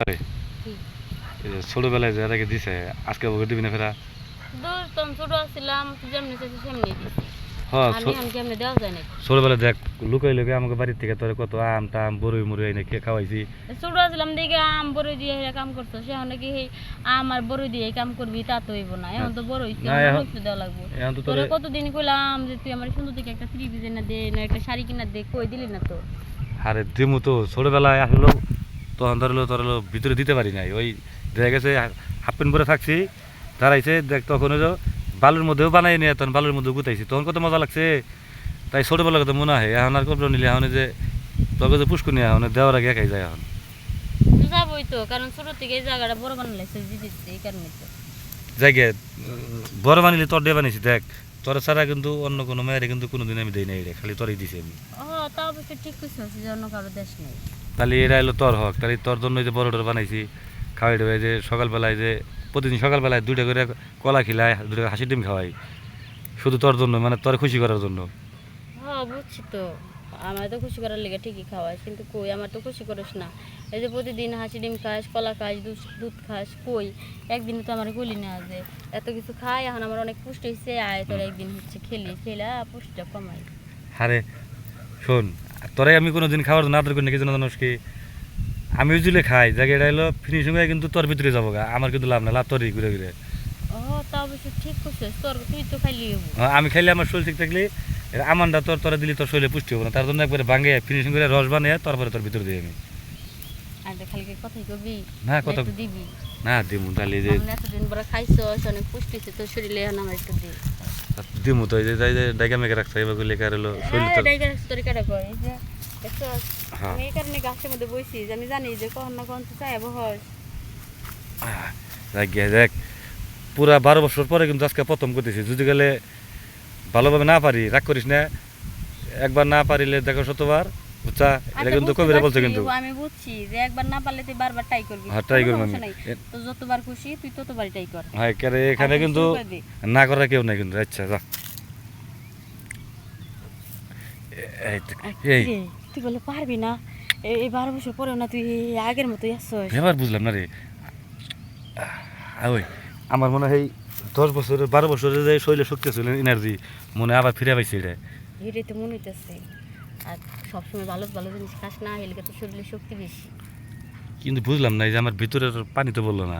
কি ছোটবেলায় যে এটাকে দিছে আজকে ওকে দিবি না ফেরা। দূর তখন ছোট ছিলাম যেমনি চাইছি সেমনি দিছি হ্যাঁ আমি কেমনে দেওয়া যায় নাকি ছোটবেলায় দেখ লুকাই লুকাই আমাকে বাড়ির থেকে তোর কত আম টাম বরই মুড়ি এনে খেয়ে খাওয়াইছি। ছোট ছিলাম দেখে আম বড়ই দিয়ে হেরা কাম করছো সে নাকি সেই আম আর বড়ই দিয়ে কাম করবি তা তো হইব না এখন তো বড় হইছে না, আমার এখন- হইতে দেওয়া লাগবে এখন তো তোরে কতদিন কইলাম যে তুই আমার সুন্দর থেকে একটা থ্রি পিস এনে দে না একটা শাড়ি কিনা দে কই দিলি না তো আরে দিমু তো ছোটবেলায় আসলো তখন ধরলো ভিতরে দিতে পারি নাই ওই দেখা গেছে হাফ প্যান্ট পরে থাকছি দাঁড়াইছে দেখ তখন ওই যে বালুর মধ্যেও বানাই নিয়ে তখন বালুর মধ্যেও গুতাইছি তখন কত মজা লাগছে। তাই ছোটবেলার কথা মনে হয় এখন আর কপড় নিলে এখন এই যে তোকে যে পুষ্কর নিয়ে এখন দেওয়ার আগে একাই যায় এখন যাবই তো কারণ ছোট থেকে এই জায়গাটা বড় বানাইছে দিচ্ছে এই কারণে তো জায়গায় বড় বানিলে তোর দিয়ে বানিয়েছি দেখ তোর ছাড়া কিন্তু অন্য কোনো মেয়েরে কিন্তু কোনোদিন আমি দিই নাই রে খালি তোরই দিছি আমি। ও তা অবশ্য ঠিক কিছু আছে যে অন্য কারো দেশ নেই তাহলে এরা এলো তোর হক তাহলে তোর জন্য যে বড় ডোর বানাইছি খাওয়াই দেবে যে সকালবেলায় যে প্রতিদিন সকালবেলায় 2টা করে কলা খিলাই 2টা হাসি ডিম খাওয়াই শুধু তোর জন্য মানে তোর খুশি করার জন্য। হ্যাঁ বুঝছি তো আমার তো খুশি করার লেগে ঠিকই খাওয়াস কিন্তু কই আমার তো খুশি করিস না এই যে প্রতিদিন হাসি ডিম খাস কলা খাস দুধ খাস কই একদিন তো আমার কইলি না যে এত কিছু খাই এখন আমার অনেক পুষ্টি হয়েছে আয় তোর একদিন হচ্ছে খেলে পুষ্টিটা কমাই আরে শোন তোরাই আমি কোনোদিন খাওয়ার জন্য আদর করি না কি জন্য জানোস কি আমি উজুলে খাই জায়গা এটা হলো ফিনিশিং হয়ে কিন্তু তোর ভিতরে যাবো গা আমার কিন্তু লাভ না লাভ তোরই ঘুরে ঘুরে। ও তা অবশ্য ঠিক করছিস তুই তো খাইলি হবো আমি খাইলে আমার শরীর ঠিক থাকলে আমানটা তোরা দিলে তোর শরীরে পুষ্টি হবে না তার জন্য একবারে ভাঙে ফিনিশিং করে রস বানিয়ে তারপরে তোর ভিতরে দিই আমি। আর খালি কথাই কবি না কত একটু দিবি না দিমু তাহলে যে আমরা এতদিন পরে খাইছস অনেক পুষ্টি হয়েছে তোর শরীরে এখন আমার একটু দিই দিমু তো এই যে যাই যে ডাইগা মেঘে রাখছে এবার করলে কার হলো শরীর হ্যাঁ তোর ডাইগার স্টোরি কাটা কয় এই যে দেখছস হ্যাঁ। আমি এই কারণে গাছের মধ্যে বইছি যে আমি জানি যে কখন না কখন তো চাই বহস গিয়ে দেখ পুরা 12 বছর পরে কিন্তু আজকে প্রথম করতেছি যদি গেলে ভালোভাবে না পারি রাগ করিস না একবার না পারিলে দেখো শতবার বুঝছা এটা কিন্তু কবিরা বলছে কিন্তু আমি বুঝছি যে একবার না পারলে তুই বারবার ট্রাই করবি হ্যাঁ ট্রাই করবো আমি তো যতবার খুশি তুই ততবার ট্রাই কর হ্যাঁ এখানে আচ্ছা, কিন্তু শুরু করে দে। না করা কেউ নাই কিন্তু আচ্ছা যা এই এই কিরে, তুই বলে পারবি না এই 12 বছর পরেও না তুই আগের মতোই আসছস এবার বুঝলাম না রে ওই আমার মনে হয় 10 বছরের 12 বছরের যে শরীরে শক্তি ছিল এনার্জি মনে আবার ফিরে পাইছে এটা। এটাই তো মনে হইতেছে আর সবসময় ভালো ভালো জিনিস খাস না এলাকা তো শরীরে শক্তি বেশি কিন্তু বুঝলাম না এই যে আমার ভিতরের পানি তো বললো না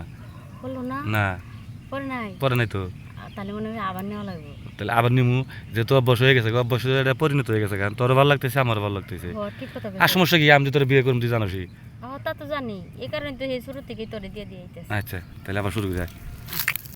বললো না না পরে নাই পরে নাই তো তাহলে মনে হয় আবার নেওয়া লাগবে তাহলে আবার নিমু যেহেতু অভ্যাস হয়ে গেছে অভ্যাস হয়ে এটা পরিণত হয়ে গেছে কারণ তোর ভালো লাগতেছে আমার ভালো লাগতেছে ও ঠিক কথা আর বলছিস সমস্যা কি আমি যে তোর বিয়ে করুম তুই জানোসই। তা তো জানি এই কারণে তো এই শুরু থেকেই তোরে দিয়ে দিয়ে আইতেছে আচ্ছা তাহলে আবার শুরু করে